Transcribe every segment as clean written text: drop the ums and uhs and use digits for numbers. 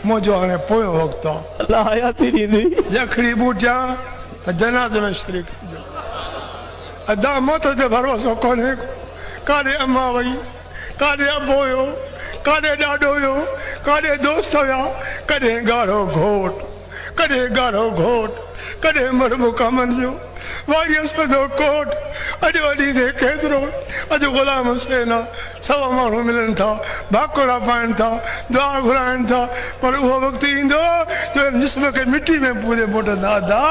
मुझो हाणे पोयों वक़्तु आहे अल्लाह हयाती ॾींदी यखड़ी बूटियां जनाज़े में शरीक थिजो अदा मौत ते भरोसो कोन्हे काॾे अम्मा वई काॾे अबो हुयो काॾे ॾाॾो हुयो काॾे दोस्त हुया कॾहिं ॻाढ़ो घोट कॾहिं ॻाढ़ो घोट कॾहिं मरमुका मंझो वारीअ सदो कोट अॼु वॾी दे केतिरो अॼु ग़ुलाम हुसैन आहे सवा माण्हू मिलनि था भाकुड़ा पाइनि था दुआ घुराइनि था पर उहो वक़्तु ईंदो जो जिस्म खे मिटी में पूरे मोटंदा अदा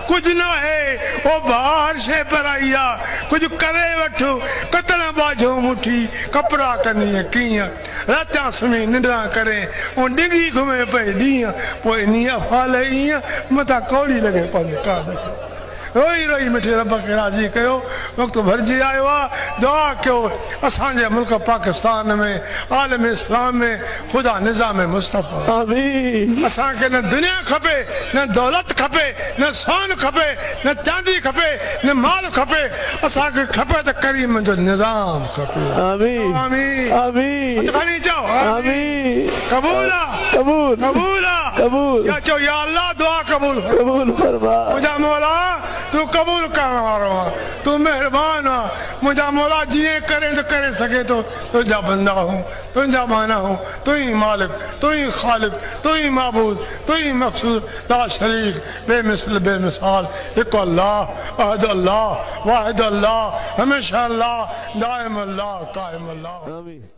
कुझु न आहे उहो ॿाहिरि शइ पर आई आहे कुझु करे वठो कतण बाझो मुठी कपिड़ा कंदीअ कीअं रातियां सुम्ही निंडा करे ऐं डिंगी घुमे पई ॾींहं पोइ इन अफ़ाल ईअं मथां कौड़ी लॻे पंहिंजे काद खे रोई रोई मिठी रब खे राज़ी कयो वक़्तु भरिजी आयो आहे दुआ कयो असांजे मुल्क पाकिस्तान में आलम इस्लाम में ख़ुदा निज़ाम मुस्तफ़ा आमीन असांखे न दुनिया खपे न दौलत खपे न सोन खपे न चांदी खपे न माल खपे असांखे खपे त करीम जो निज़ाम खपे आमीन आमीन आमीन खणी चओ आमीन कबूल आहे कबूल कबूल आहे कबूल या चओ या अल्लाह दुआ कबूल कबूल फरमा मुंहिंजा मौला तू कबूल करण वारो आहे तू महिरबान आहे मुंहिंजा मौला जीअं करे त करे सघे थो तुंहिंजा बंदा हूं तुंहिंजा माना हूं तू ई मालिक तू ई ख़ालिक तू ई माबूद तू ई मक़सूद ला शरीक बेमिसल बेमिसाल हिकु अल्लाह अहद अल्लाह वाहिद अल्लाह हमेशा अल्लाह दाइम अल्लाह काइम अल्लाह आमीन।